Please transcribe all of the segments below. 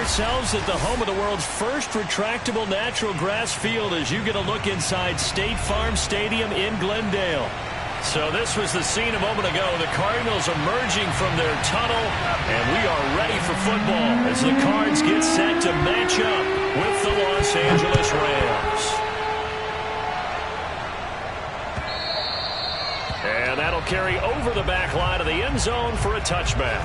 ourselves at the home of the world's first retractable natural grass field as you get a look inside State Farm Stadium in Glendale. So this was the scene a moment ago. The Cardinals emerging from their tunnel, and we are ready for football as the Cards get set to match up with the Los Angeles Rams. And that'll carry over the back line of the end zone for a touchback.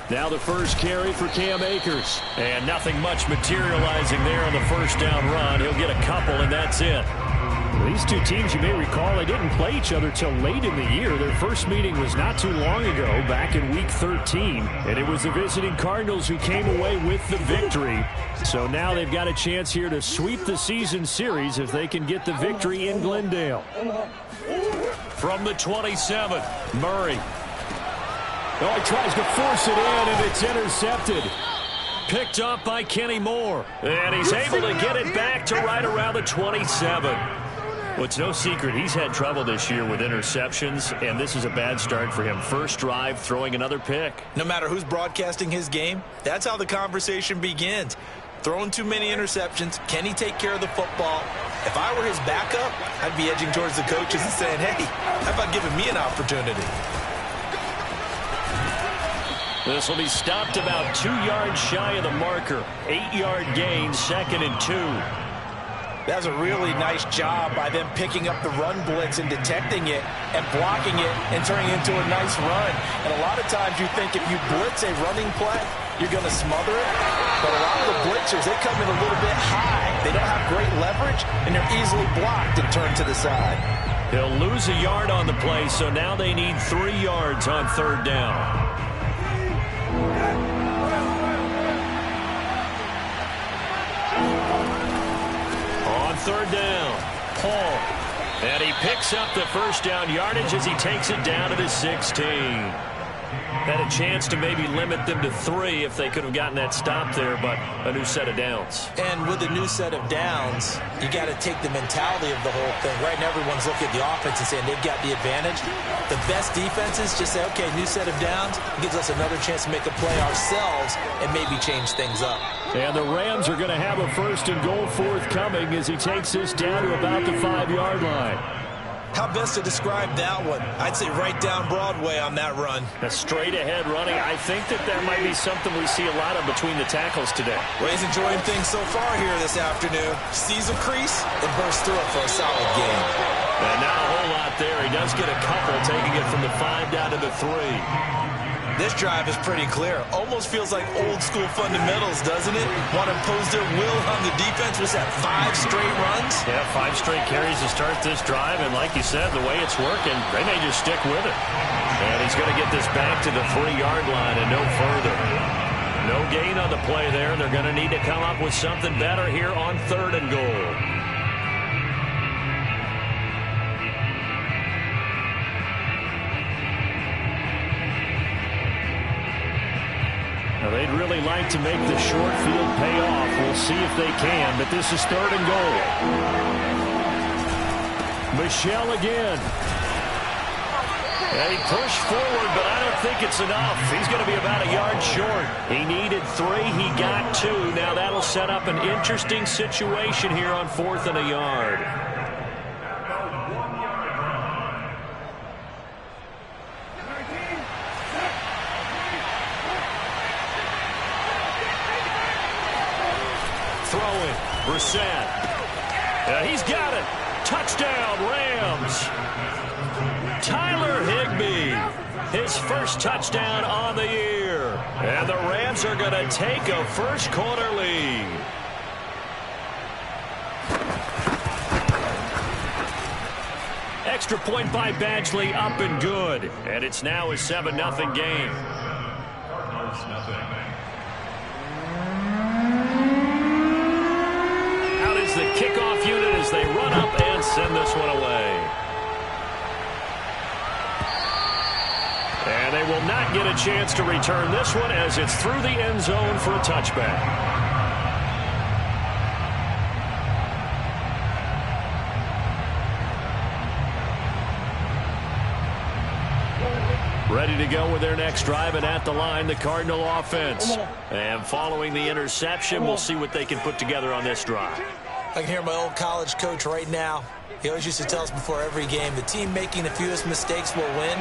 Now the first carry for Cam Akers. And nothing much materializing there on the first down run. He'll get a couple, and that's it. These two teams, you may recall, they didn't play each other till late in the year. Their first meeting was not too long ago, back in Week 13. And it was the visiting Cardinals who came away with the victory. So now they've got a chance here to sweep the season series if they can get the victory in Glendale. From the 27, Murray. Oh, he tries to force it in, and it's intercepted. Picked up by Kenny Moore. And he's able to get it back to right around the 27. Well, it's no secret he's had trouble this year with interceptions, and this is a bad start for him. First drive, throwing another pick. No matter who's broadcasting his game, that's how the conversation begins. Throwing too many interceptions. Can he take care of the football? If I were his backup, I'd be edging towards the coaches and saying, hey, how about giving me an opportunity? This will be stopped about 2 yards shy of the marker. 8-yard gain, 2nd and 2. That's a really nice job by them picking up the run blitz and detecting it and blocking it and turning it into a nice run. And a lot of times you think if you blitz a running play, you're going to smother it. But a lot of the blitzers, they come in a little bit high. They don't have great leverage, and they're easily blocked and turned to the side. They'll lose a yard on the play, so now they need 3 yards on 3rd down. On 3rd down, Paul. And he picks up the first down yardage as he takes it down to the 16. Had a chance to maybe limit them to 3 if they could have gotten that stop there, but a new set of downs. And with a new set of downs, you got to take the mentality of the whole thing. Right now, everyone's looking at the offense and saying they've got the advantage. The best defenses just say, okay, new set of downs gives us another chance to make a play ourselves and maybe change things up. And the Rams are going to have a 1st and goal forthcoming as he takes this down to about the 5-yard line. How best to describe that one? I'd say right down Broadway on that run. A straight-ahead running. I think that might be something we see a lot of between the tackles today. Well, he's enjoying things so far here this afternoon. Sees a crease and bursts through it for a solid game. And not a whole lot there. He does get a couple, taking it from the 5 down to the 3. This drive is pretty clear. Almost feels like old-school fundamentals, doesn't it? Want to impose their will on the defense. Was that 5 straight runs? Yeah, 5 straight carries to start this drive. And like you said, the way it's working, they may just stick with it. And he's going to get this back to the 3-yard line and no further. No gain on the play there. They're going to need to come up with something better here on 3rd and goal. Now, they'd really like to make the short field pay off. We'll see if they can, but this is 3rd and goal. Michel again. And he pushed forward, but I don't think it's enough. He's going to be about a yard short. He needed 3. He got 2. Now that'll set up an interesting situation here on 4th and a yard. Throwing, Brissett. He's got it. Touchdown, Rams. Tyler Higbee, his first touchdown on the year. And the Rams are going to take a first-quarter lead. Extra point by Badgley, up and good. And it's now a 7-0 game. The kickoff unit as they run up and send this one away. will not get a chance to return this one as it's through the end zone for a touchback. Ready to go with their next drive, and at the line, the Cardinal offense. And following the interception, we'll see what they can put together on this drive. I can hear my old college coach right now. He always used to tell us before every game, the team making the fewest mistakes will win.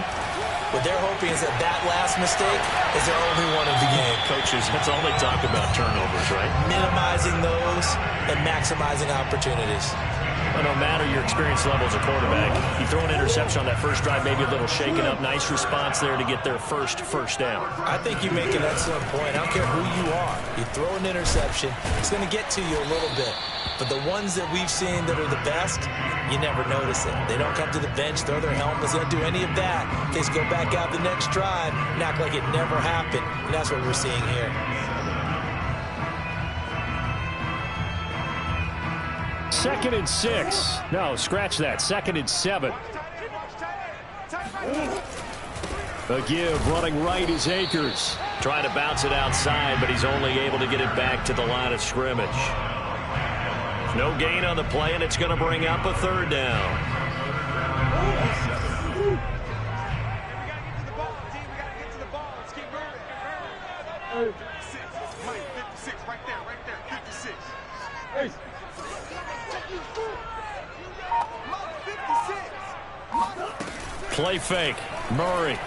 What they're hoping is that last mistake is their only one of the game. Coaches, that's all they talk about, turnovers, right? Minimizing those and maximizing opportunities. Well, no matter your experience level as a quarterback, you throw an interception on that first drive, maybe a little shaken up. Nice response there to get their first down. I think you make an excellent point. I don't care who you are. You throw an interception, it's going to get to you a little bit. But the ones that we've seen that are the best, you never notice it. They don't come to the bench, throw their helmets, they don't do any of that. They just go back out the next drive and act like it never happened. And that's what we're seeing here. Second and 6. No, scratch that. Second and 7. A give running right is Akers. Trying to bounce it outside, but he's only able to get it back to the line of scrimmage. No gain on the play, and it's going to bring up a third down. Play fake. Murray.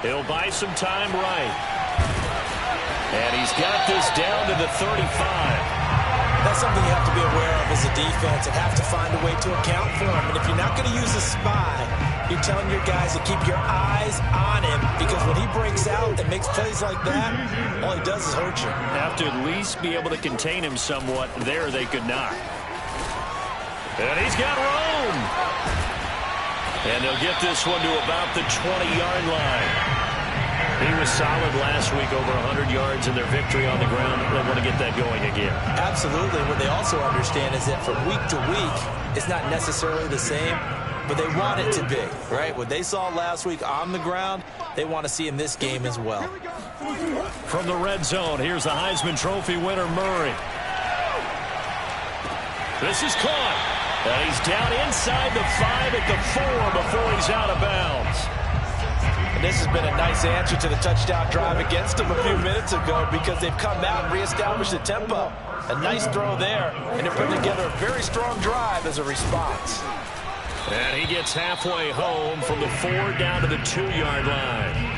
He'll buy some time right. And he's got this down to the 35. That's something you have to be aware of as a defense and have to find a way to account for him. And if you're not going to use a spy, you're telling your guys to keep your eyes on him, because when he breaks out and makes plays like that, all he does is hurt you. Have to at least be able to contain him somewhat. There they could not. And he's got room. And they'll get this one to about the 20-yard line. He was solid last week, over 100 yards in their victory on the ground. They want to get that going again. Absolutely. What they also understand is that from week to week, it's not necessarily the same, but they want it to be, right? What they saw last week on the ground, they want to see in this game as well. From the red zone, here's the Heisman Trophy winner, Murray. This is caught. And he's down inside the 5 at the 4 before he's out of bounds. And this has been a nice answer to the touchdown drive against them a few minutes ago, because they've come out and reestablished the tempo. A nice throw there, and they're putting together a very strong drive as a response. And he gets halfway home from the 4 down to the 2-yard line.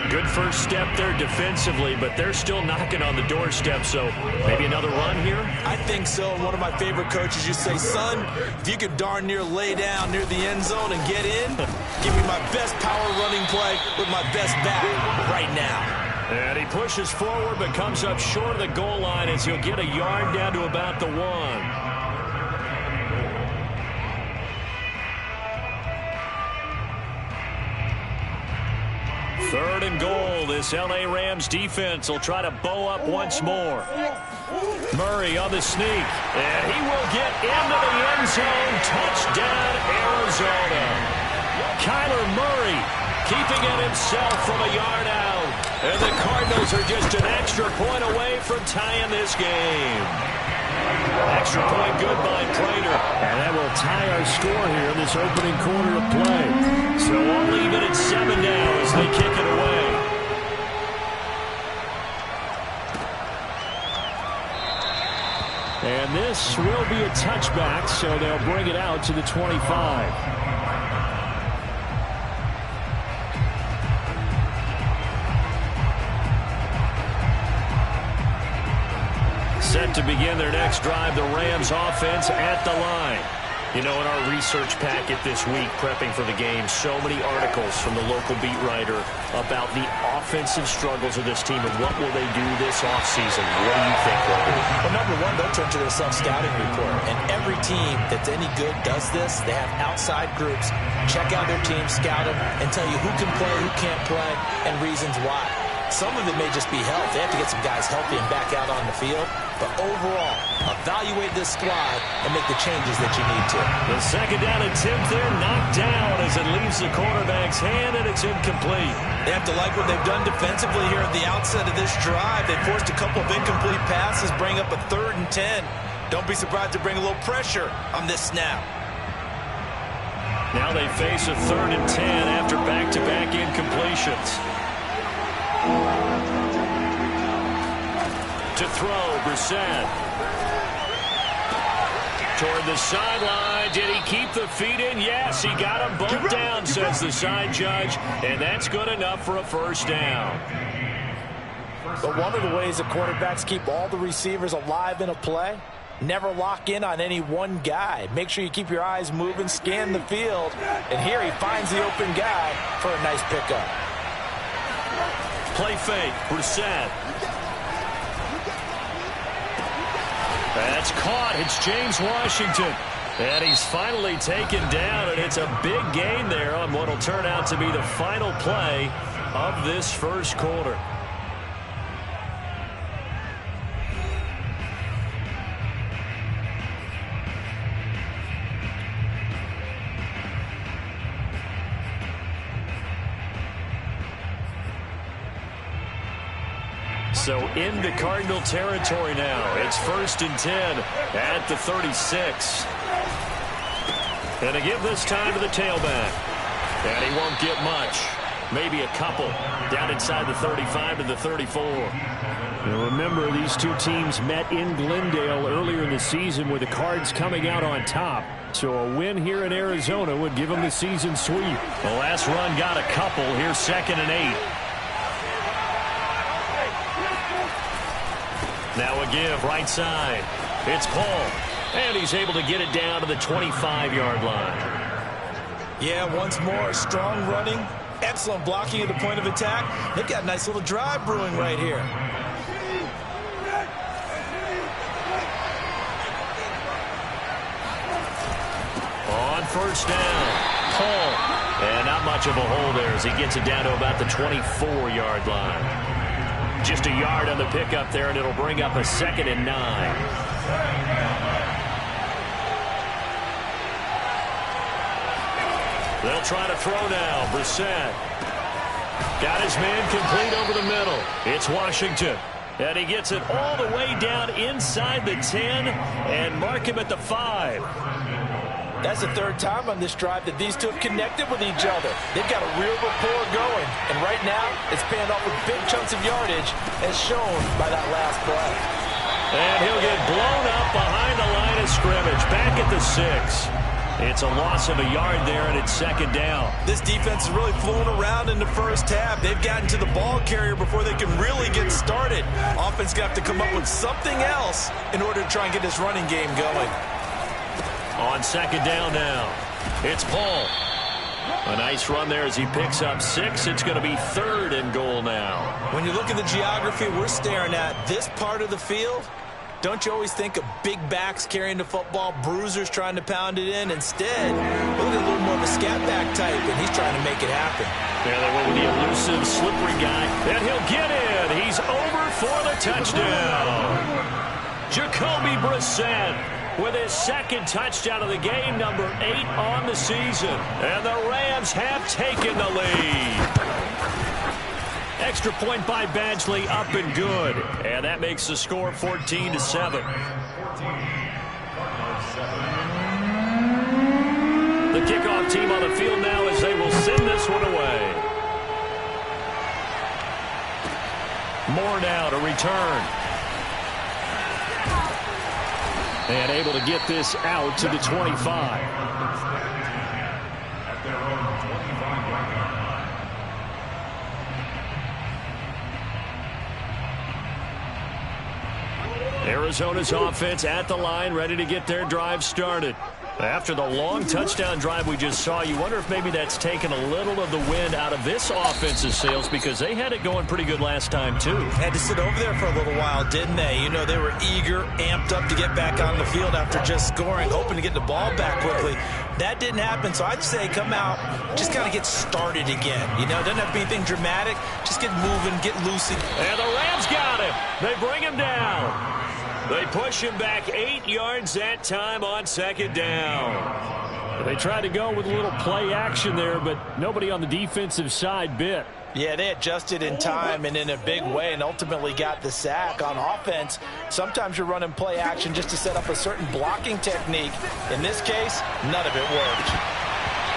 Good first step there defensively, but they're still knocking on the doorstep, so maybe another run here? I think so. One of my favorite coaches used to say, son, if you could darn near lay down near the end zone and get in, give me my best power running play with my best back right now. And he pushes forward but comes up short of the goal line as he'll get a yard down to about the 1. Third and goal. This L.A. Rams defense will try to bow up once more. Murray on the sneak. And he will get into the end zone. Touchdown, Arizona. Kyler Murray keeping it himself from a yard out. And the Cardinals are just an extra point away from tying this game. Extra point good by Prater. And that will tie our score here in this opening quarter of play. So all even at 7 now as they kick it away. And this will be a touchback, so they'll bring it out to the 25. Set to begin their next drive, the Rams offense at the line. You know, in our research packet this week, prepping for the game, so many articles from the local beat writer about the offensive struggles of this team and what will they do this offseason. What do you think, Robert? Well, number one, they'll turn to their self-scouting report. And every team that's any good does this. They have outside groups, check out their team, scout them, and tell you who can play, who can't play, and reasons why. Some of it may just be health. They have to get some guys healthy and back out on the field. But overall, evaluate evaluate this squad and make the changes that you need to. The second down attempt there knocked down as it leaves the quarterback's hand, and it's incomplete. They have to like what they've done defensively here at the outset of this drive. They forced a couple of incomplete passes, bring up a 3rd and 10. Don't be surprised to bring a little pressure on this snap. Now they face a 3rd and 10 after back-to-back incompletions. To throw, Brissett. Toward the sideline. Did he keep the feet in? Yes, he got them both down, says the side judge. And that's good enough for a first down. But one of the ways that quarterbacks keep all the receivers alive in a play, never lock in on any one guy. Make sure you keep your eyes moving, scan the field. And here he finds the open guy for a nice pickup. Play fake, Brissett. That's caught. It's James Washington. And he's finally taken down, and it's a big gain there on what will turn out to be the final play of this first quarter. So into Cardinal territory now. It's 1st and 10 at the 36. And to give this time to the tailback. And he won't get much. Maybe a couple. Down inside the 35 to the 34. Now remember, these two teams met in Glendale earlier in the season with the Cards coming out on top. So a win here in Arizona would give them the season sweep. The last run got a couple. Here's 2nd and 8. Now a give, right side. It's Paul. And he's able to get it down to the 25-yard line. Yeah, once more, strong running, excellent blocking at the point of attack. They've got a nice little drive brewing right here. On first down, Paul. And not much of a hole there as he gets it down to about the 24-yard line. Just a yard on the pickup there, and it'll bring up a 2nd and 9. They'll try to throw now. Brissett got his man complete over the middle. It's Washington. And he gets it all the way down inside the 10 and mark him at the 5. That's the 3rd time on this drive that these two have connected with each other. They've got a real rapport going. And right now, it's paying off with big chunks of yardage, as shown by that last play. And he'll get blown up behind the line of scrimmage. Back at the 6. It's a loss of a yard there, and it's 2nd down. This defense is really flown around in the first half. They've gotten to the ball carrier before they can really get started. Offense got to come up with something else in order to try and get this running game going. On 2nd down now, it's Paul. A nice run there as he picks up 6. It's going to be 3rd and goal now. When you look at the geography we're staring at, this part of the field, don't you always think of big backs carrying the football, bruisers trying to pound it in? Instead, look at a little more of a scat back type, and he's trying to make it happen. Yeah, they went with the elusive, slippery guy. And he'll get in. He's over for the touchdown. Jacoby Brissett with his 2nd touchdown of the game, number 8 on the season. And the Rams have taken the lead. Extra point by Badgley, up and good. And that makes the score 14-7. The kickoff team on the field now as they will send this one away. Moore now to return. And able to get this out to the 25. Arizona's offense at the line, ready to get their drive started. After the long touchdown drive we just saw, you wonder if maybe that's taken a little of the wind out of this offense's sails, because they had it going pretty good last time, too. Had to sit over there for a little while, didn't they? You know, they were eager, amped up to get back on the field after just scoring, hoping to get the ball back quickly. That didn't happen, so I'd say come out, just kind of get started again. You know, doesn't have to be anything dramatic. Just get moving, get loose. And the Rams got him. They bring him down. They push him back 8 yards that time on second down. They tried to go with a little play action there, but nobody on the defensive side bit. Yeah, they adjusted in time and in a big way and ultimately got the sack. On offense, sometimes you're running play action just to set up a certain blocking technique. In this case, none of it worked.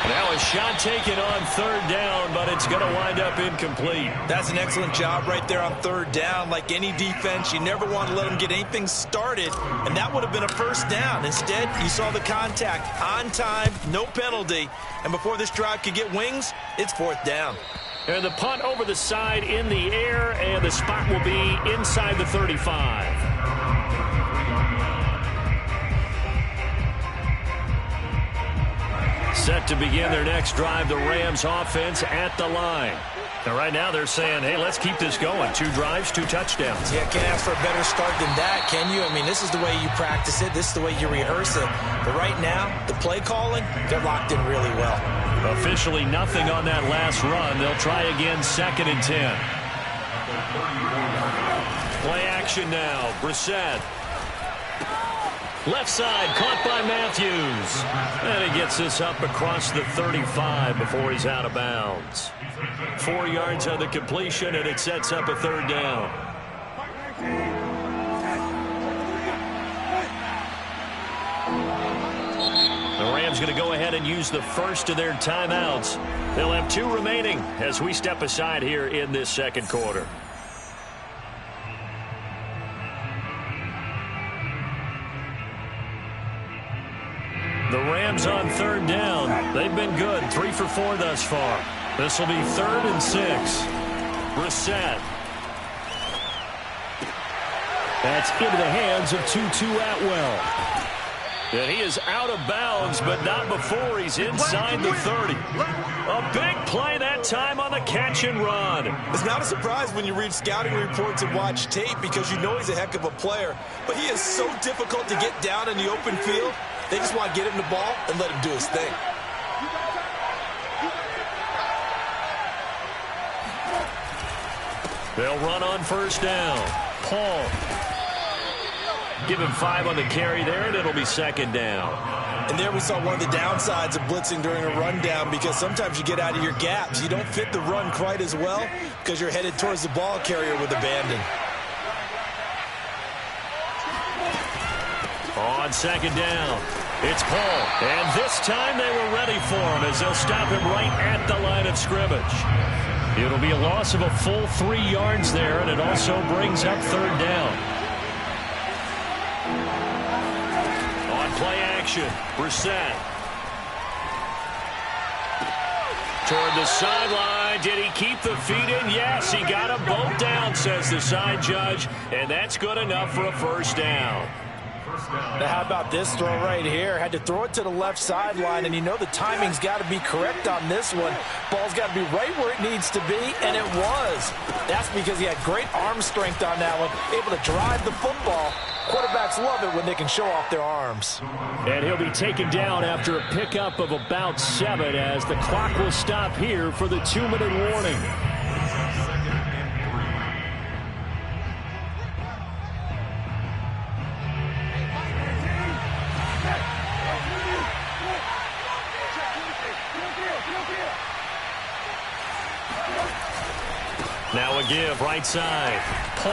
Now a shot taken on third down, but it's going to wind up incomplete. That's an excellent job right there on third down. Like any defense, you never want to let them get anything started, and that would have been a first down. Instead, you saw the contact on time, no penalty, and before this drive could get wings, it's fourth down. And the punt over the side in the air, and the spot will be inside the 35. Set to begin their next drive, the Rams offense at the line. Now, right now they're saying, hey, let's keep this going. 2 drives, 2 touchdowns. Yeah, can't ask for a better start than that, can you? I mean, this is the way you practice it. This is the way you rehearse it. But right now, the play calling, they're locked in really well. Officially nothing on that last run. They'll try again, 2nd and 10. Play action now. Brissett. Left side, caught by Matthews. And he gets this up across the 35 before he's out of bounds. 4 yards on the completion, and it sets up a third down. The Rams going to go ahead and use the first of their timeouts. They'll have 2 remaining as we step aside here in this second quarter. The Rams on third down. They've been good. 3 for 4 thus far. This will be 3rd and 6. Brissett. That's into the hands of Tutu Atwell. And he is out of bounds, but not before he's inside the 30. A big play that time on the catch and run. It's not a surprise when you read scouting reports and watch tape because you know he's a heck of a player. But he is so difficult to get down in the open field. They just want to get him the ball and let him do his thing. They'll run on first down. Paul. Give him 5 on the carry there, and it'll be 2nd down. And there we saw one of the downsides of blitzing during a rundown because sometimes you get out of your gaps. You don't fit the run quite as well because you're headed towards the ball carrier with abandon. On 2nd down, it's Paul. And this time they were ready for him as they'll stop him right at the line of scrimmage. It'll be a loss of a full 3 yards there, and it also brings up third down. On play action, Brissett. Toward the sideline. Did he keep the feet in? Yes, he got them both down, says the side judge, and that's good enough for a first down. Now, how about this throw right here? Had to throw it to the left sideline, and you know the timing's got to be correct on this one. Ball's got to be right where it needs to be, and it was. That's because he had great arm strength on that one, able to drive the football. Quarterbacks love it when they can show off their arms. And he'll be taken down after a pickup of about 7 as the clock will stop here for the 2-minute warning. Now a give, right side. Paul,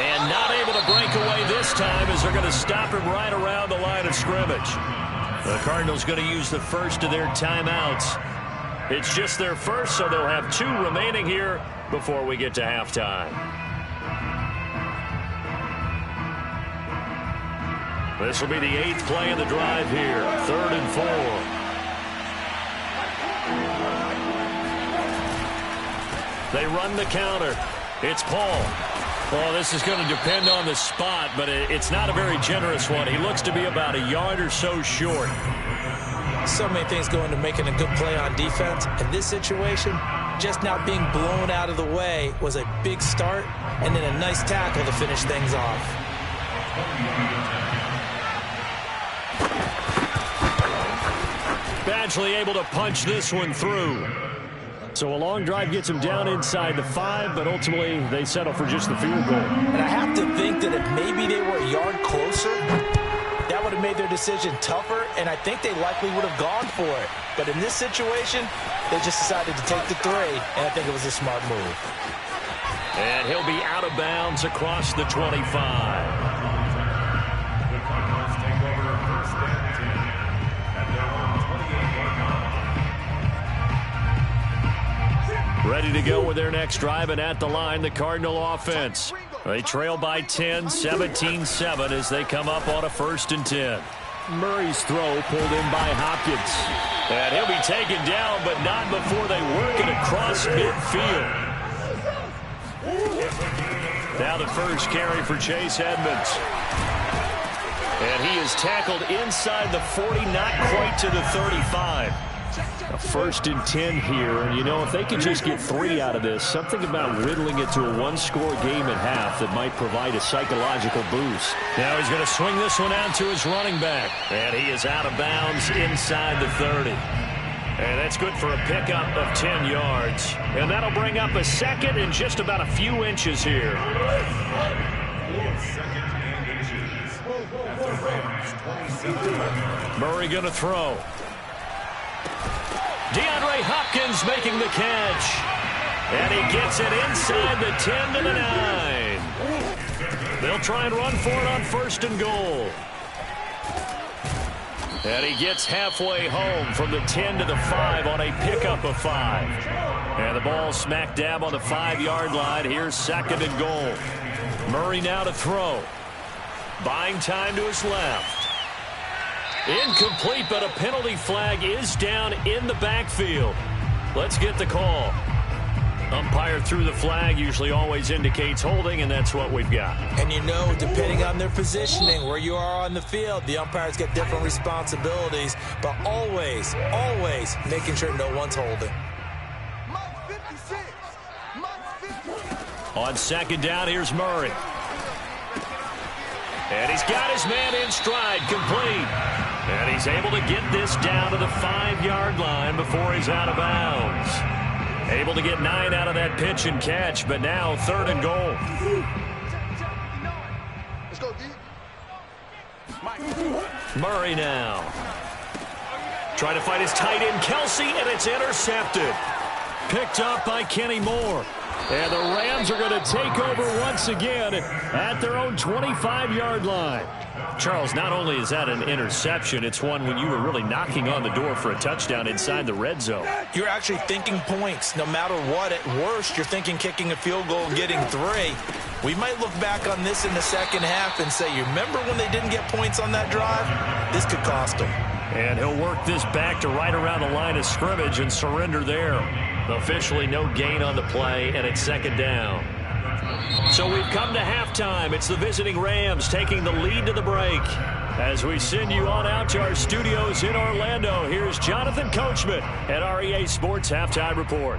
and not able to break away this time as they're going to stop him right around the line of scrimmage. The Cardinals going to use the first of their timeouts. It's just their first, so they'll have 2 remaining here before we get to halftime. This will be the 8th play of the drive here. 3rd and 4. They run the counter. It's Paul. Well, this is going to depend on the spot, but it's not a very generous one. He looks to be about a yard or so short. So many things go into making a good play on defense. In this situation, just not being blown out of the way was a big start, and then a nice tackle to finish things off. Badgley able to punch this one through. So a long drive gets them down inside the 5, but ultimately they settle for just the field goal. And I have to think that if maybe they were a yard closer, that would have made their decision tougher, and I think they likely would have gone for it. But in this situation, they just decided to take the 3, and I think it was a smart move. And he'll be out of bounds across the 25. Ready to go with their next drive, and at the line, the Cardinal offense. They trail by 10, 17-7 as they come up on a 1st and 10. Murray's throw pulled in by Hopkins. And he'll be taken down, but not before they work it across midfield. Now the first carry for Chase Edmonds. And he is tackled inside the 40, not quite to the 35. A 1st and 10 here, and you know, if they could just get 3 out of this, something about whittling it to a one-score game at half that might provide a psychological boost. Now he's going to swing this one out to his running back, and he is out of bounds inside the 30. And that's good for a pickup of 10 yards. And that'll bring up a 2nd and just about a few inches here. Murray going to throw. DeAndre Hopkins making the catch. And he gets it inside the 10 to the 9. They'll try and run for it on 1st and goal. And he gets halfway home from the 10 to the 5 on a pickup of 5. And the ball smack dab on the 5-yard line. Here's 2nd and goal. Murray now to throw. Buying time to his left. Incomplete, but a penalty flag is down in the backfield. Let's get the call. Umpire threw the flag, usually always indicates holding, and that's what we've got. And you know, depending on their positioning, where you are on the field, the umpires get different responsibilities, but always, always making sure no one's holding. On 2nd down, here's Murray. And he's got his man in stride, complete. And he's able to get this down to the 5-yard line before he's out of bounds. Able to get 9 out of that pitch and catch, but now 3rd and goal. Let's go, D. Murray now. Trying to fight his tight end, Kelsey, and it's intercepted. Picked up by Kenny Moore. And the Rams are going to take over once again at their own 25-yard line. Charles, not only is that an interception, it's one when you were really knocking on the door for a touchdown inside the red zone. You're actually thinking points. No matter what, at worst, you're thinking kicking a field goal and getting 3. We might look back on this in the second half and say, you remember when they didn't get points on that drive? This could cost them. And he'll work this back to right around the line of scrimmage and surrender there. Officially no gain on the play, and it's 2nd down. So we've come to halftime. It's the visiting Rams taking the lead to the break. As we send you on out to our studios in Orlando, here's Jonathan Coachman at REA Sports Halftime Report.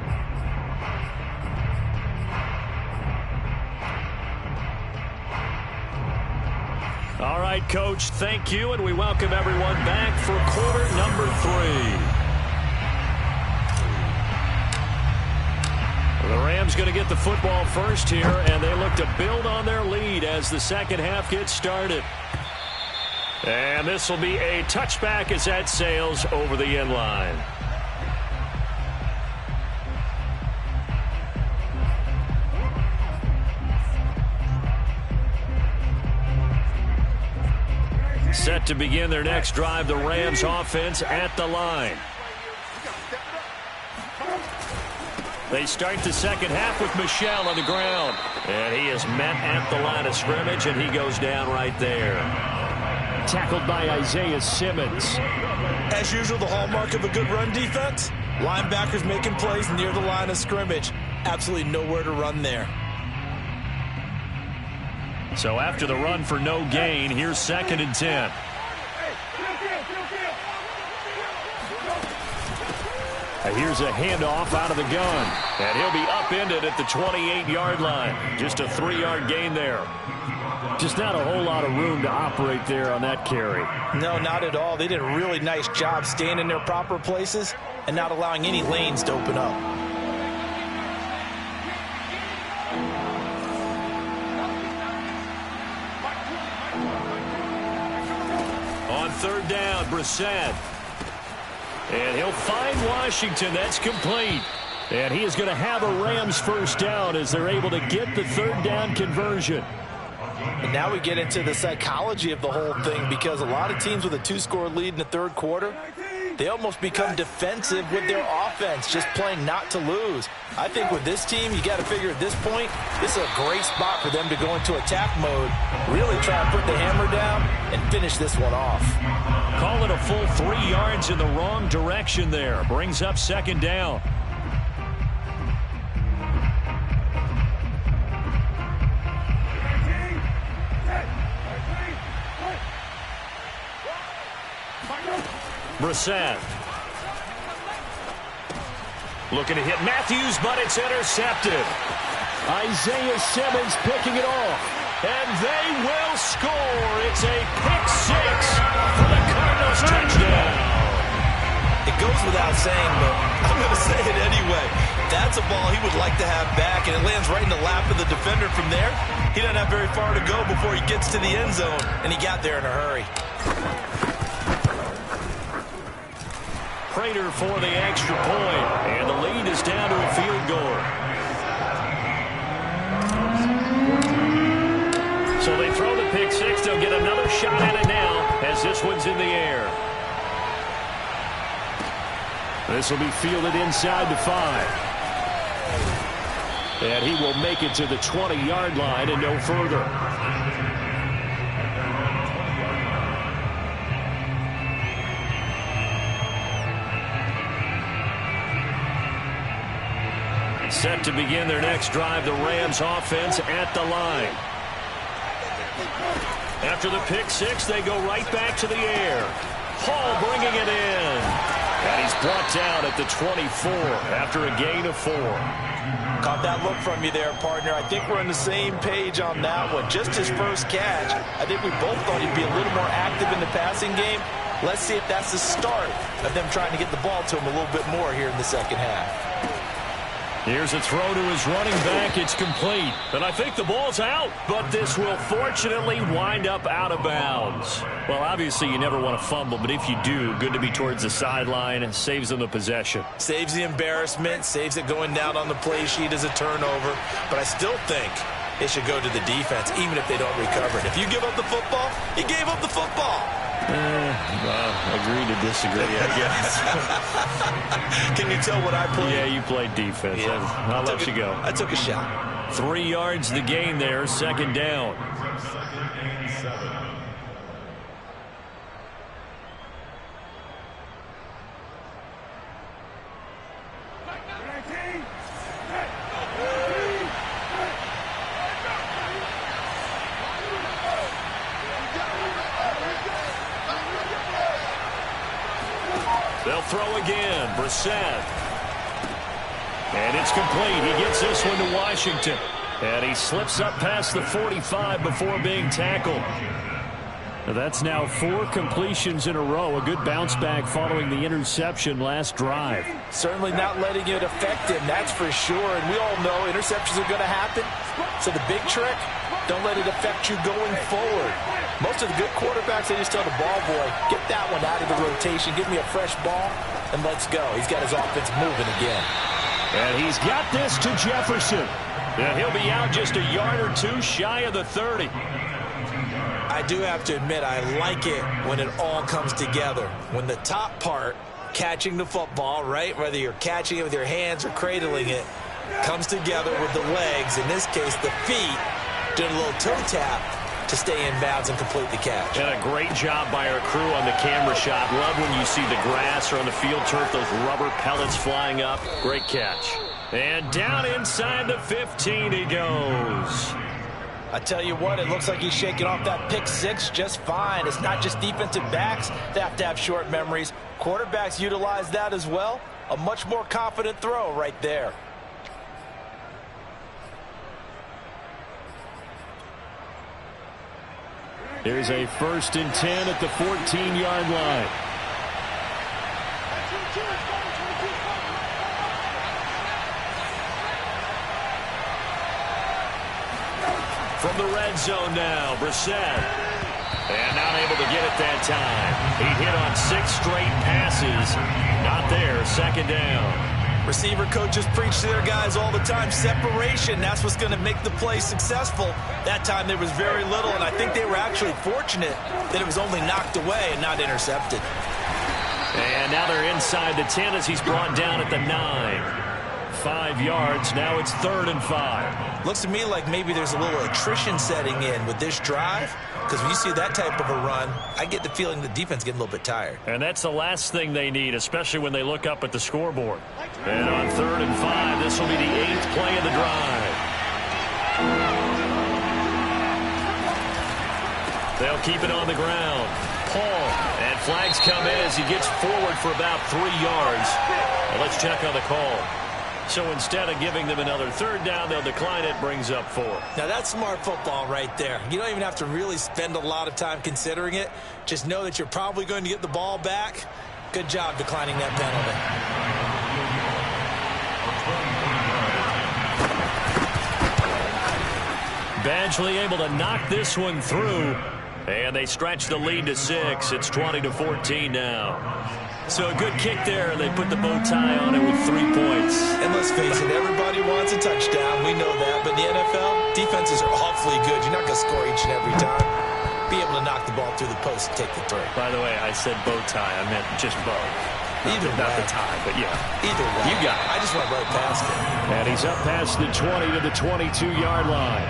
All right, Coach, thank you, and we welcome everyone back for quarter number 3. The Rams going to get the football first here, and they look to build on their lead as the second half gets started. And this will be a touchback as that sails over the end line. Set to begin their next drive, the Rams offense at the line. They start the second half with Michel on the ground. And he is met at the line of scrimmage, and he goes down right there. Tackled by Isaiah Simmons. As usual, the hallmark of a good run defense, linebackers making plays near the line of scrimmage. Absolutely nowhere to run there. So after the run for no gain, here's 2nd and 10. Here's a handoff out of the gun. And he'll be upended at the 28-yard line. Just a 3-yard gain there. Just not a whole lot of room to operate there on that carry. No, not at all. They did a really nice job staying in their proper places and not allowing any lanes to open up. On third down, Brissett. And he'll find Washington. That's complete. And he is going to have a Rams first down as they're able to get the third down conversion. And now we get into the psychology of the whole thing, because a lot of teams with a 2-score lead in the third quarter, they almost become defensive with their offense, just playing not to lose. I think with this team, you got to figure at this point, this is a great spot for them to go into attack mode, really try to put the hammer down and finish this one off. Call it a full 3 yards in the wrong direction there. Brings up second down. Brissett. Looking to hit Matthews, but it's intercepted. Isaiah Simmons picking it off. And they will score. It's a pick six for the Cardinals touchdown. It goes without saying, but I'm going to say it anyway. That's a ball he would like to have back, and it lands right in the lap of the defender from there. He doesn't have very far to go before he gets to the end zone, and he got there in a hurry. Prater for the extra point, and the lead is down to a field goal. So they throw the pick six. They'll get another shot at it now as this one's in the air. This will be fielded inside the 5. And he will make it to the 20-yard line and no further. Set to begin their next drive, the Rams offense at the line. After the pick six, they go right back to the air. Hall bringing it in. And he's brought down at the 24 after a gain of 4. Caught that look from you there, partner. I think we're on the same page on that one. Just his first catch. I think we both thought he'd be a little more active in the passing game. Let's see if that's the start of them trying to get the ball to him a little bit more here in the second half. Here's a throw to his running back. It's complete. And I think the ball's out. But this will fortunately wind up out of bounds. Well, obviously you never want to fumble, but if you do, good to be towards the sideline. It saves them the possession. Saves the embarrassment, saves it going down on the play sheet as a turnover. But I still think it should go to the defense, even if they don't recover it. If you give up the football, you gave up the football. Agree to disagree, I guess. Can you tell what I played? Yeah, you played defense. Yeah. I'll let you go. I took a shot. 3 yards the gain there, second down. They'll throw again. Brissett. And it's complete. He gets this one to Washington. And he slips up past the 45 before being tackled. That's now 4 completions in a row. A good bounce back following the interception last drive. Certainly not letting it affect him, that's for sure. And we all know interceptions are going to happen. So the big trick, don't let it affect you going forward. Most of the good quarterbacks, they just tell the ball boy, get that one out of the rotation, give me a fresh ball, and let's go. He's got his offense moving again. And he's got this to Jefferson. And he'll be out just a yard or 2 shy of the 30. I do have to admit, I like it when it all comes together. When the top part, catching the football, right, whether you're catching it with your hands or cradling it, comes together with the legs, in this case the feet, doing a little toe tap to stay in bounds and complete the catch. And a great job by our crew on the camera shot. Love when you see the grass or on the field turf, those rubber pellets flying up. Great catch. And down inside the 15 he goes. I tell you what, it looks like he's shaking off that pick six just fine. It's not just defensive backs that have to have short memories. Quarterbacks utilize that as well. A much more confident throw right there. Here's a 1st and 10 at the 14-yard line. From the red zone now, Brissett. And not able to get it that time. He hit on 6 straight passes. Not there. Second down. Receiver coaches preach to their guys all the time. Separation, that's what's going to make the play successful. That time there was very little, and I think they were actually fortunate that it was only knocked away and not intercepted. And now they're inside the 10 as he's brought down at the 9. 5 yards. Now it's 3rd and 5. Looks to me like maybe there's a little attrition setting in with this drive, because when you see that type of a run, I get the feeling the defense getting a little bit tired. And that's the last thing they need, especially when they look up at the scoreboard. And on 3rd and 5, this will be the 8th play of the drive. They'll keep it on the ground. Paul, and flags come in as he gets forward for about 3 yards. Well, let's check on the call. So instead of giving them another 3rd down, they'll decline it, brings up 4. Now that's smart football right there. You don't even have to really spend a lot of time considering it. Just know that you're probably going to get the ball back. Good job declining that penalty. Badgley able to knock this one through. And they stretch the lead to 6. It's 20-14 now. So a good kick there, and they put the bow tie on it with 3 points. And let's face it, everybody wants a touchdown. We know that. But in the NFL, defenses are awfully good. You're not going to score each and every time. Be able to knock the ball through the post and take the throw. By the way, I said bow tie. I meant just bow. Either way. Not the tie, but yeah. Either way. You got it. I just went right past it. And he's up past the 20 to the 22-yard line.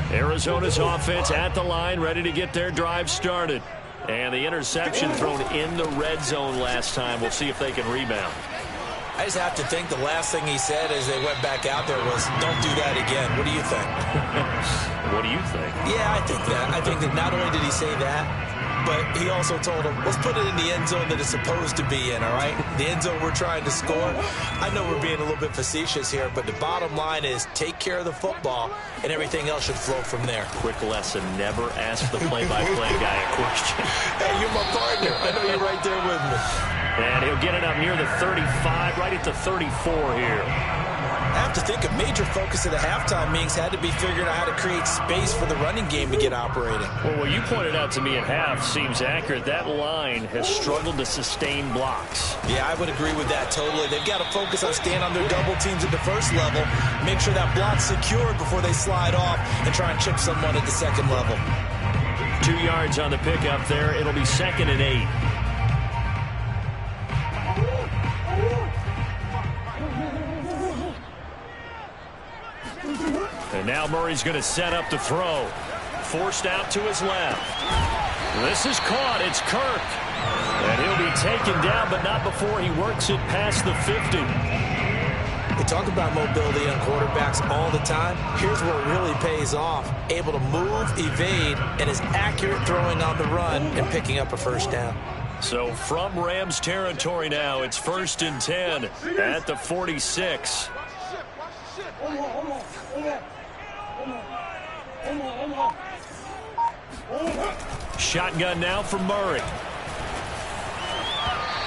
Arizona's offense at the line, ready to get their drive started. And the interception thrown in the red zone last time. We'll see if they can rebound. I just have to think the last thing he said as they went back out there was, don't do that again. What do you think? What do you think? Yeah, I think that. I think that not only did he say that, but he also told him, let's put it in the end zone that it's supposed to be in, all right? The end zone we're trying to score. I know we're being a little bit facetious here, but the bottom line is take care of the football, and everything else should flow from there. Quick lesson, never ask the play-by-play guy a question. Hey, you're my partner. I know you're right there with me. And he'll get it up near the 35, right at the 34 here. I have to think a major focus of the halftime meetings had to be figuring out how to create space for the running game to get operating. Well, what you pointed out to me at half seems accurate. That line has struggled to sustain blocks. Yeah, I would agree with that totally. They've got to focus on staying on their double teams at the first level, make sure that block's secured before they slide off and try and chip someone at the second level. 2 yards on the pickup there. It'll be 2nd and 8. And now Murray's going to set up the throw. Forced out to his left. This is caught. It's Kirk. And he'll be taken down, but not before he works it past the 50. We talk about mobility on quarterbacks all the time. Here's where it really pays off. Able to move, evade, and is accurate throwing on the run and picking up a first down. So from Rams territory now, it's 1st and 10 at the 46. Shotgun now for Murray.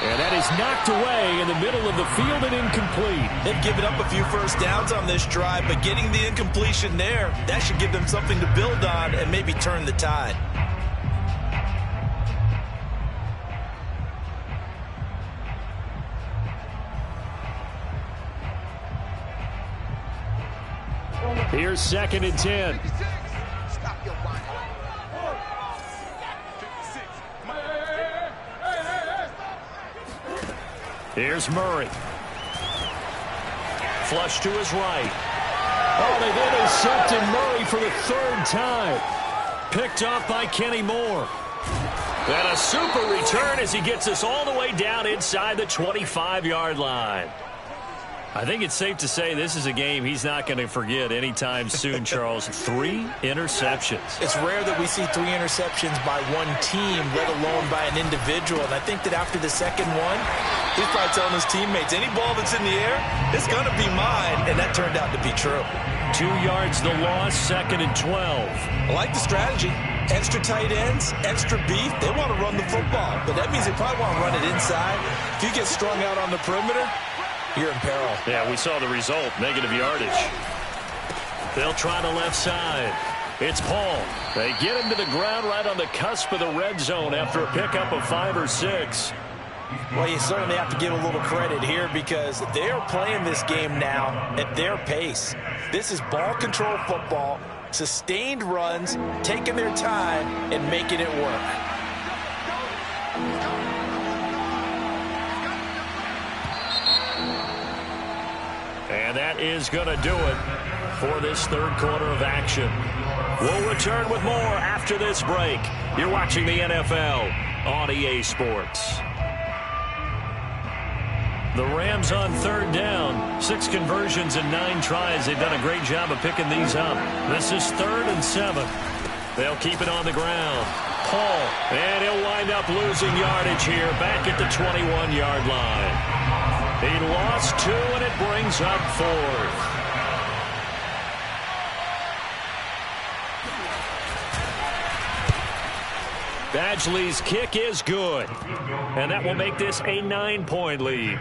And that is knocked away in the middle of the field and incomplete. They've given up a few first downs on this drive, but getting the incompletion there, that should give them something to build on and maybe turn the tide. Here's 2nd and 10. Here's Murray. Flush to his right. Oh, they've intercepted Murray for the 3rd time. Picked off by Kenny Moore. And a super return as he gets us all the way down inside the 25-yard line. I think it's safe to say this is a game he's not going to forget anytime soon, Charles. 3 interceptions. It's rare that we see 3 interceptions by one team, let alone by an individual. And I think that after the second one, he's probably telling his teammates, any ball that's in the air, it's going to be mine. And that turned out to be true. 2 yards the loss, 2nd and 12. I like the strategy. Extra tight ends, extra beef. They want to run the football. But that means they probably want to run it inside. If you get strung out on the perimeter, you're in peril. Yeah, we saw the result, negative yardage. They'll try the left side. It's Paul. They get him to the ground right on the cusp of the red zone after a pickup of 5 or 6. Well, you certainly have to give a little credit here because they're playing this game now at their pace. This is ball control football, sustained runs, taking their time and making it work. And that is going to do it for this third quarter of action. We'll return with more after this break. You're watching the NFL on EA Sports. The Rams on third down. 6 conversions and 9 tries. They've done a great job of picking these up. This is 3rd and 7. They'll keep it on the ground. Paul, and he'll wind up losing yardage here back at the 21-yard line. He lost 2, and it brings up 4th. Badgley's kick is good, and that will make this a 9-point lead.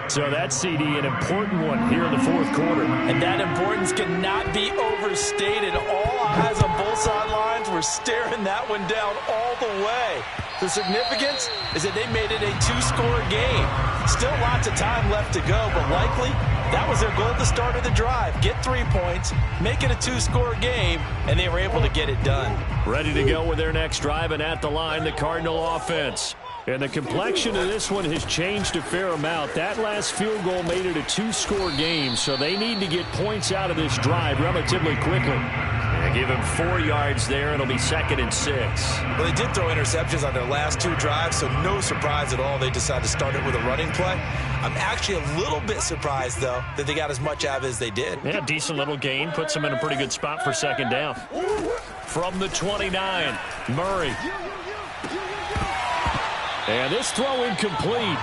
So that's, CD, an important one here in the fourth quarter. And that importance cannot be overstated. All eyes on both sidelines were staring that one down all the way. The significance is that they made it a 2-score game. Still lots of time left to go, but likely that was their goal at the start of the drive. Get 3 points, make it a 2-score game, and they were able to get it done. Ready to go with their next drive, and at the line, the Cardinal offense. And the complexion of this one has changed a fair amount. That last field goal made it a 2-score game, so they need to get points out of this drive relatively quickly. They give him 4 yards there. It'll be 2nd and 6. Well, they did throw interceptions on their last 2 drives, so no surprise at all they decided to start it with a running play. I'm actually a little bit surprised, though, that they got as much out of it as they did. Yeah, decent little gain. Puts them in a pretty good spot for 2nd down. From the 29, Murray. And this throw incomplete.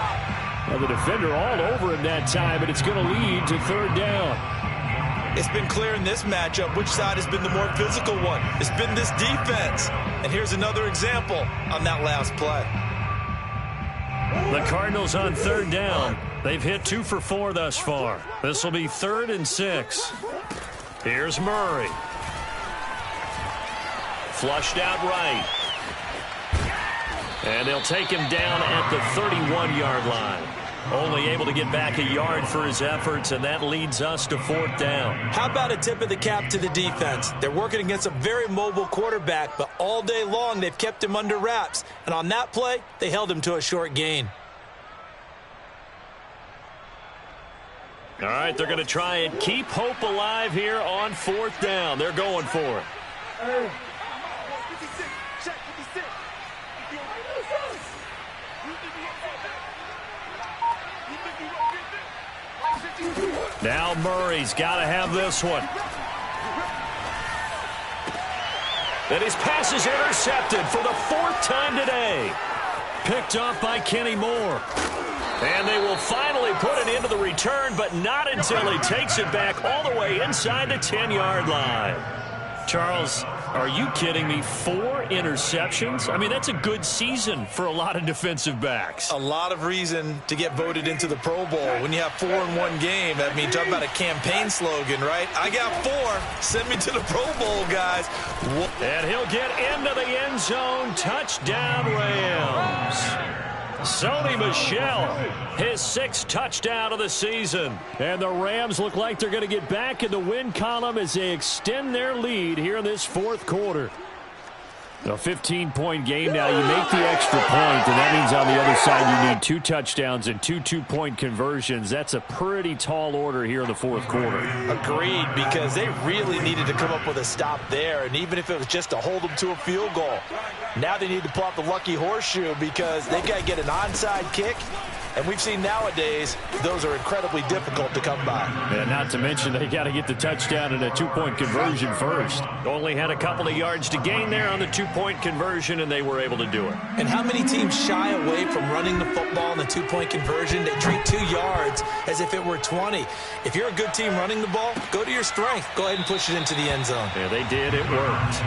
Now the defender all over him that time, but it's going to lead to 3rd down. It's been clear in this matchup which side has been the more physical one. It's been this defense. And here's another example on that last play. The Cardinals on 3rd down. They've hit 2 for 4 thus far. This will be 3rd and 6. Here's Murray. Flushed out right. And they'll take him down at the 31-yard line. Only able to get back a yard for his efforts, and that leads us to 4th down. How about a tip of the cap to the defense? They're working against a very mobile quarterback, but all day long they've kept him under wraps. And on that play, they held him to a short gain. All right, they're going to try and keep hope alive here on 4th down. They're going for it. Now Murray's got to have this one. And his pass is intercepted for the 4th time today. Picked off by Kenny Moore. And they will finally put it into the return, but not until he takes it back all the way inside the 10-yard line. Charles, are you kidding me? 4 interceptions? I mean, that's a good season for a lot of defensive backs. A lot of reason to get voted into the Pro Bowl. When you have 4 in one game, I mean, talk about a campaign slogan, right? I got 4. Send me to the Pro Bowl, guys. And he'll get into the end zone. Touchdown, Rams. Sony Michel, his 6th touchdown of the season. And the Rams look like they're going to get back in the win column as they extend their lead here in this 4th quarter. A 15-point game now. You make the extra point, and that means on the other side you need 2 touchdowns and 2 two-point conversions. That's a pretty tall order here in the 4th quarter. Agreed, because they really needed to come up with a stop there, and even if it was just to hold them to a field goal. Now they need to pull out the lucky horseshoe because they've got to get an onside kick. And we've seen nowadays those are incredibly difficult to come by. And not to mention they got to get the touchdown and a 2-point conversion first. Only had a couple of yards to gain there on the 2-point conversion, and they were able to do it. And how many teams shy away from running the football in the 2-point conversion? They treat 2 yards as if it were 20. If you're a good team running the ball, go to your strength. Go ahead and push it into the end zone. Yeah, they did. It worked.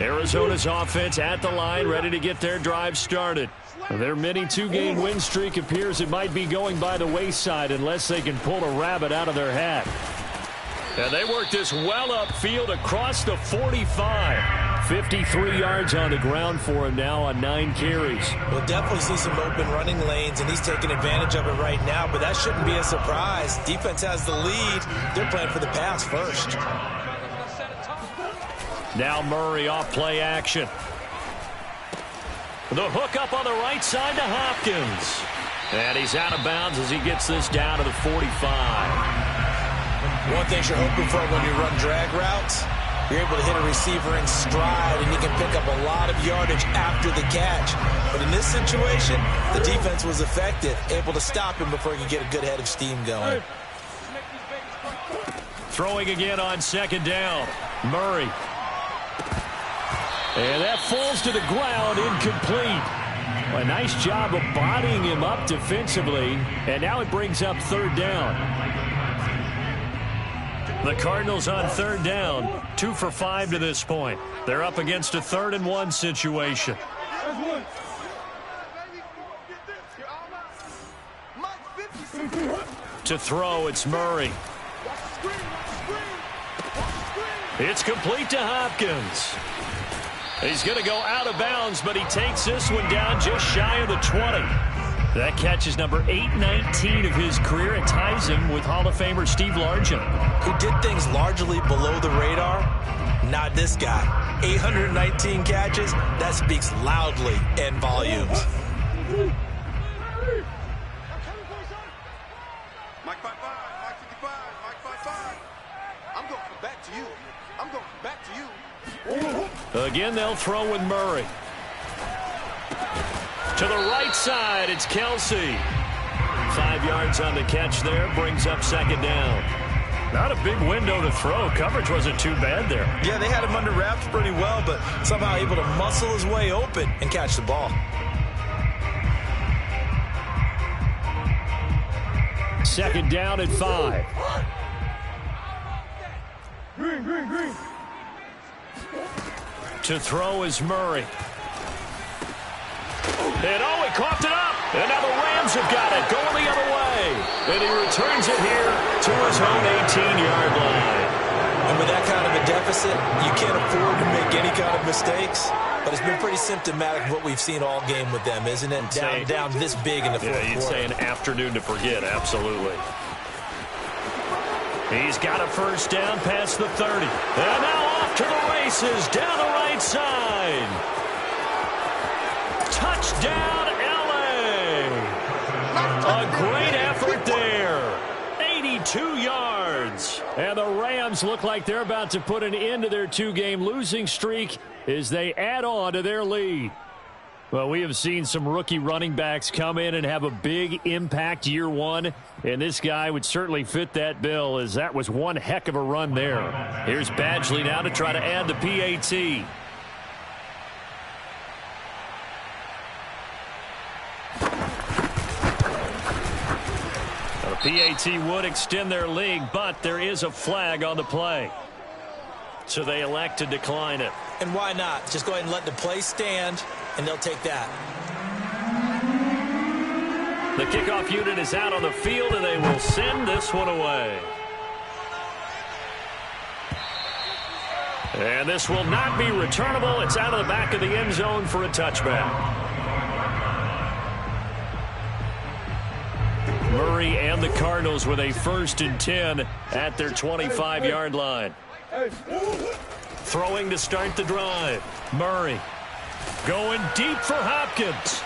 Arizona's offense at the line, ready to get their drive started. Their mini two-game win streak appears it might be going by the wayside unless they can pull a rabbit out of their hat. And they work this well upfield across the 45. 53 yards on the ground for him now on 9 carries. We'll definitely see some open running lanes, and he's taking advantage of it right now, but that shouldn't be a surprise. Defense has the lead. They're playing for the pass first. Now Murray off play action. The hook up on the right side to Hopkins. And he's out of bounds as he gets this down to the 45. One thing you're hoping for when you run drag routes, you're able to hit a receiver in stride, and you can pick up a lot of yardage after the catch. But in this situation, the defense was effective, able to stop him before he could get a good head of steam going. Throwing again on second down. Murray. And that falls to the ground, incomplete. A nice job of bodying him up defensively, and now it brings up third down. The Cardinals on third down, 2 for 5 to this point. They're up against a 3rd and 1 situation. To throw, it's Murray. It's complete to Hopkins. He's going to go out of bounds, but he takes this one down just shy of the 20. That catch is number 819 of his career. It ties him with Hall of Famer Steve Largent, who did things largely below the radar. Not this guy. 819 catches. That speaks loudly in volumes. Mike 55, Mike 55, Mike 55. I'm going back to you. I'm going back to you. Again, they'll throw with Murray. To the right side, it's Kelsey. 5 yards on the catch there, brings up second down. Not a big window to throw. Coverage wasn't too bad there. Yeah, they had him under wraps pretty well, but somehow able to muscle his way open and catch the ball. Second down at 5. Green. To throw is Murray. And he coughed it up. And now the Rams have got it, going the other way. And he returns it here to his own 18-yard line. And with that kind of a deficit, you can't afford to make any kind of mistakes. But it's been pretty symptomatic of what we've seen all game with them, isn't it? Down this big in the fourth quarter. You'd say an afternoon to forget, absolutely. He's got a first down past the 30. And now off to the races down the right side. Touchdown, L.A. A great effort there. 82 yards. And the Rams look like they're about to put an end to their 2-game losing streak as they add on to their lead. Well, we have seen some rookie running backs come in and have a big impact year one, and this guy would certainly fit that bill, as that was one heck of a run there. Here's Badgley now to try to add the PAT. The PAT would extend their lead, but there is a flag on the play. So they elect to decline it. And why not? Just go ahead and let the play stand, and they'll take that. The kickoff unit is out on the field, and they will send this one away. And this will not be returnable. It's out of the back of the end zone for a touchback. Murray and the Cardinals with a 1st and 10 at their 25-yard line. Throwing to start the drive. Murray going deep for Hopkins.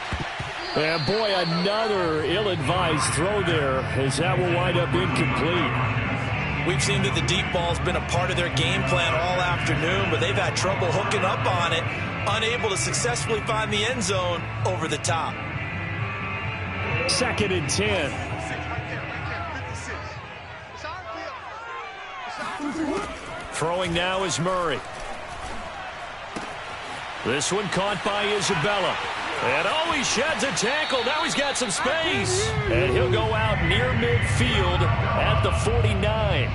And boy, another ill-advised throw there, as that will wind up incomplete. We've seen that the deep ball's been a part of their game plan all afternoon, but they've had trouble hooking up on it, unable to successfully find the end zone over the top. 2nd and 10. Throwing now is Murray. This one caught by Isabella. And he sheds a tackle. Now he's got some space. And he'll go out near midfield at the 49.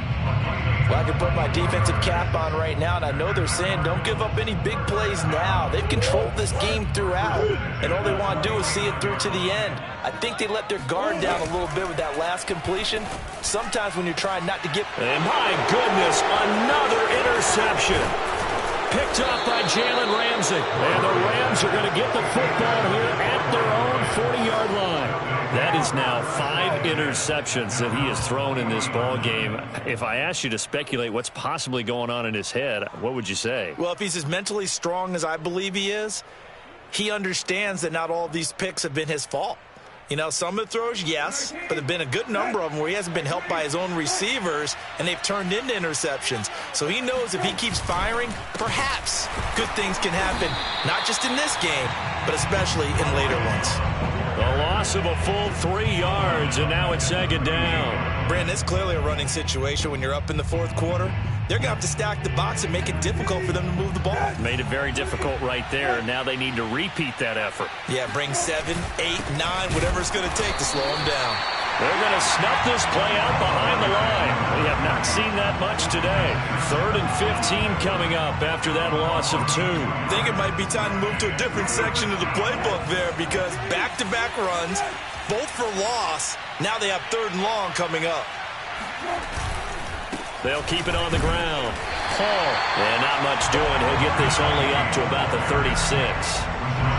Well, I can put my defensive cap on right now, and I know they're saying don't give up any big plays now. They've controlled this game throughout, and all they want to do is see it through to the end. I think they let their guard down a little bit with that last completion. Sometimes when you're trying not to get... And my goodness, another interception. Picked off by Jalen Ramsey. And the Rams are going to get the football here at their own 40-yard line. That is now 5 interceptions that he has thrown in this ball game. If I asked you to speculate what's possibly going on in his head, what would you say? Well, if he's as mentally strong as I believe he is, he understands that not all of these picks have been his fault. You know, some of the throws, yes, but there have been a good number of them where he hasn't been helped by his own receivers, and they've turned into interceptions. So he knows if he keeps firing, perhaps good things can happen, not just in this game, but especially in later ones. A loss of a full 3 yards, and now it's second down. Brandon, it's clearly a running situation when you're up in the fourth quarter. They're going to have to stack the box and make it difficult for them to move the ball. Made it very difficult right there. Now they need to repeat that effort. Yeah, bring 7, 8, 9, whatever it's going to take to slow them down. They're going to snuff this play out behind the line. We have not seen that much today. 3rd and 15 coming up after that loss of 2. I think it might be time to move to a different section of the playbook there because back-to-back runs, both for loss. Now they have 3rd and long coming up. They'll keep it on the ground. Hall. And not much doing. He'll get this only up to about the 36.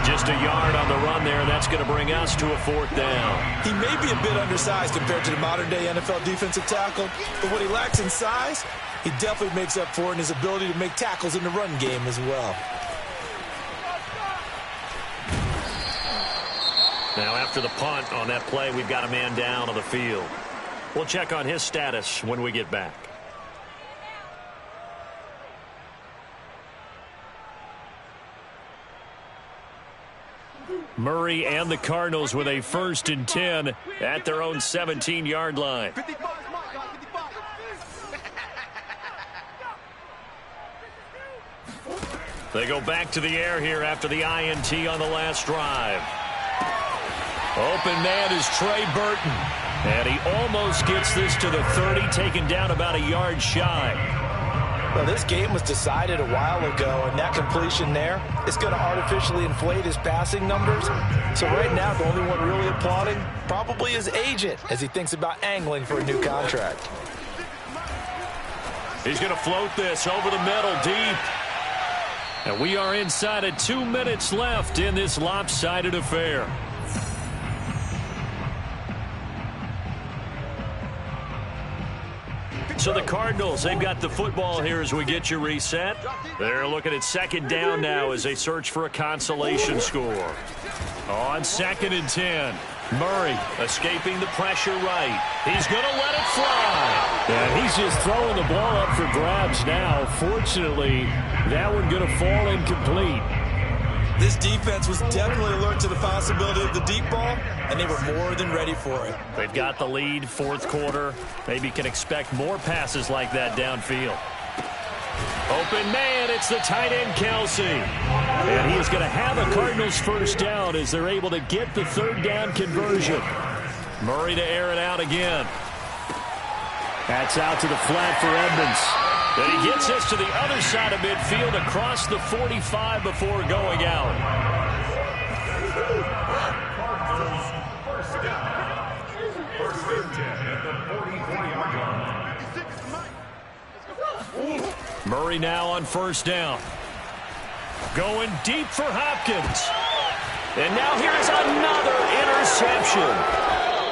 Just a yard on the run there. That's going to bring us to a 4th down. He may be a bit undersized compared to the modern-day NFL defensive tackle, but what he lacks in size, he definitely makes up for in his ability to make tackles in the run game as well. Now after the punt on that play, we've got a man down on the field. We'll check on his status when we get back. Murray and the Cardinals with a 1st and 10 at their own 17-yard line. They go back to the air here after the INT on the last drive. Open man is Trey Burton. And he almost gets this to the 30, taken down about a yard shy. Well, this game was decided a while ago, and that completion there is going to artificially inflate his passing numbers. So right now, the only one really applauding probably his agent as he thinks about angling for a new contract. He's going to float this over the middle deep. And we are inside of 2 minutes left in this lopsided affair. So the Cardinals, they've got the football here as we get you reset. They're looking at 2nd down now as they search for a consolation score. On 2nd and 10, Murray escaping the pressure right. He's going to let it fly. And he's just throwing the ball up for grabs now. Fortunately, that one going to fall incomplete. This defense was definitely alert to the possibility of the deep ball, and they were more than ready for it. They've got the lead, 4th quarter. Maybe can expect more passes like that downfield. Open man, it's the tight end, Kelsey. And he is going to have a Cardinals 1st down as they're able to get the 3rd down conversion. Murray to air it out again. That's out to the flat for Edmonds. And he gets this to the other side of midfield across the 45 before going out. Murray now on 1st down. Going deep for Hopkins. And now here's another interception.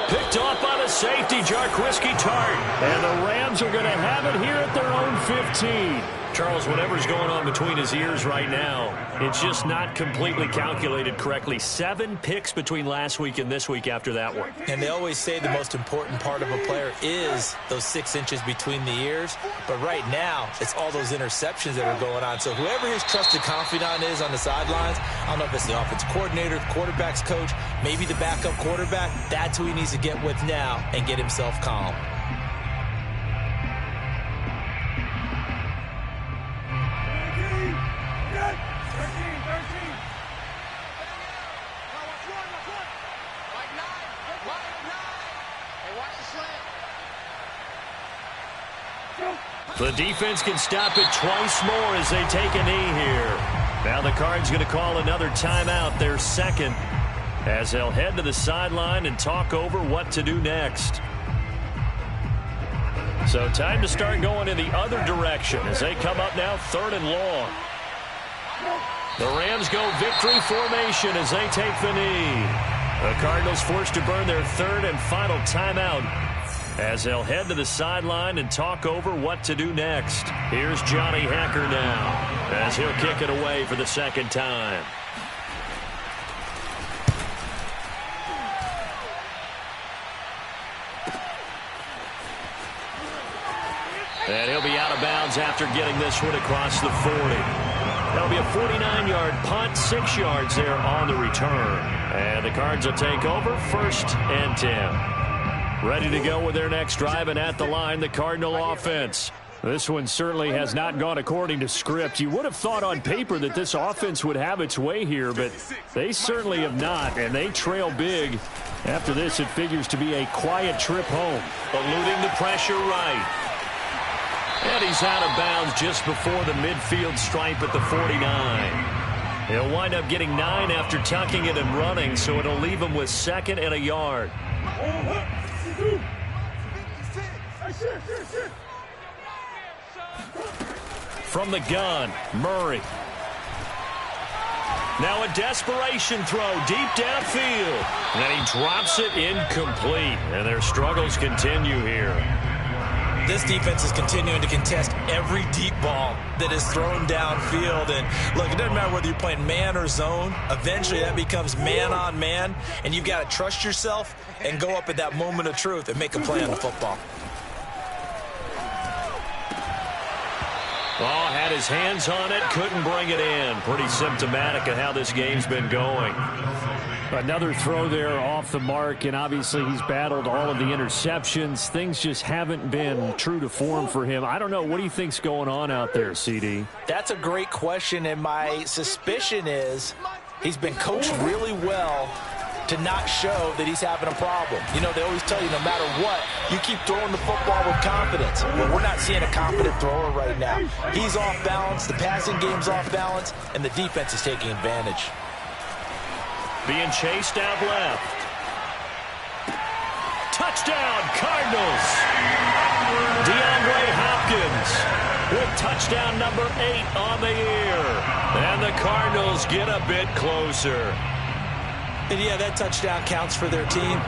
Picked off by the safety, Jarquiski Tart. And the Rams are going to have it here at their own 15. Charles, whatever's going on between his ears right now, it's just not completely calculated correctly. 7 picks between last week and this week after that one. And they always say the most important part of a player is those 6 inches between the ears. But right now, it's all those interceptions that are going on. So whoever his trusted confidant is on the sidelines, I don't know if it's the offense coordinator, the quarterback's coach, maybe the backup quarterback, that's who he needs to get with now and get himself calm. The defense can stop it twice more as they take a knee here. Now the Cards going to call another timeout, their second, as they'll head to the sideline and talk over what to do next. So time to start going in the other direction as they come up now 3rd and long. The Rams go victory formation as they take the knee. The Cardinals forced to burn their 3rd and final timeout as they'll head to the sideline and talk over what to do next. Here's Johnny Hacker now as he'll kick it away for the second time. And he'll be out of bounds after getting this one across the 40. That'll be a 49-yard punt, 6 yards there on the return. And the Cards will take over 1st and 10. Ready to go with their next drive, and at the line, the Cardinal offense. This one certainly has not gone according to script. You would have thought on paper that this offense would have its way here, but they certainly have not, and they trail big. After this, it figures to be a quiet trip home. Eluding the pressure right. And he's out of bounds just before the midfield stripe at the 49. He'll wind up getting 9 after tucking it and running, so it'll leave him with 2nd and a yard. From the gun, Murray. Now a desperation throw deep downfield. And then he drops it incomplete. And their struggles continue here. This defense is continuing to contest every deep ball that is thrown downfield. And look, it doesn't matter whether you're playing man or zone. Eventually that becomes man on man. And you've got to trust yourself and go up at that moment of truth and make a play on the football. Oh, had his hands on it, couldn't bring it in. Pretty symptomatic of how this game's been going. Another throw there off the mark, and obviously he's battled all of the interceptions. Things just haven't been true to form for him. I don't know. What do you think's going on out there, CD? That's a great question, and my suspicion is he's been coached really well to not show that he's having a problem. You know, they always tell you no matter what, you keep throwing the football with confidence. Well, we're not seeing a confident thrower right now. He's off balance, the passing game's off balance, and the defense is taking advantage. Being chased out left. Touchdown, Cardinals! DeAndre Hopkins with touchdown number 8 on the year. And the Cardinals get a bit closer. And yeah, that touchdown counts for their team,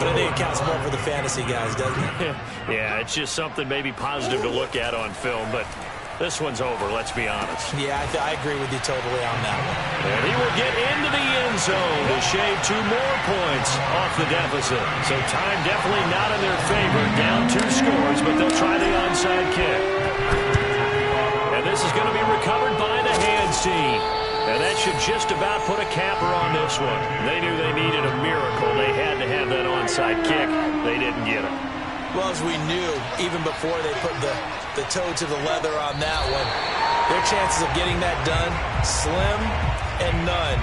but I think it counts more for the fantasy guys, doesn't it? Yeah, it's just something maybe positive to look at on film, but this one's over, let's be honest. Yeah, I agree with you totally on that one. And he will get into the end zone to shave 2 more points off the deficit. So time definitely not in their favor. Down 2 scores, but they'll try the onside kick. And this is going to be recovered by the hands team. And that should just about put a capper on this one. They knew they needed a miracle. They had to have that onside kick. They didn't get it. Well, as we knew, even before they put the toe to the leather on that one, their chances of getting that done, slim and none.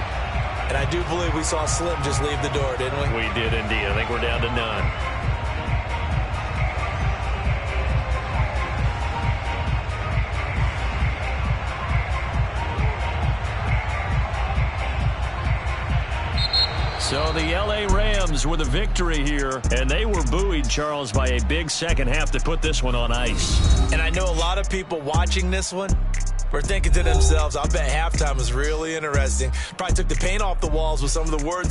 And I do believe we saw Slim just leave the door, didn't we? We did indeed. I think we're down to none. So the L.A. Rams with a victory here, and they were buoyed, Charles, by a big second half that put this one on ice. And I know a lot of people watching this one were thinking to themselves, I bet halftime was really interesting. Probably took the paint off the walls with some of the words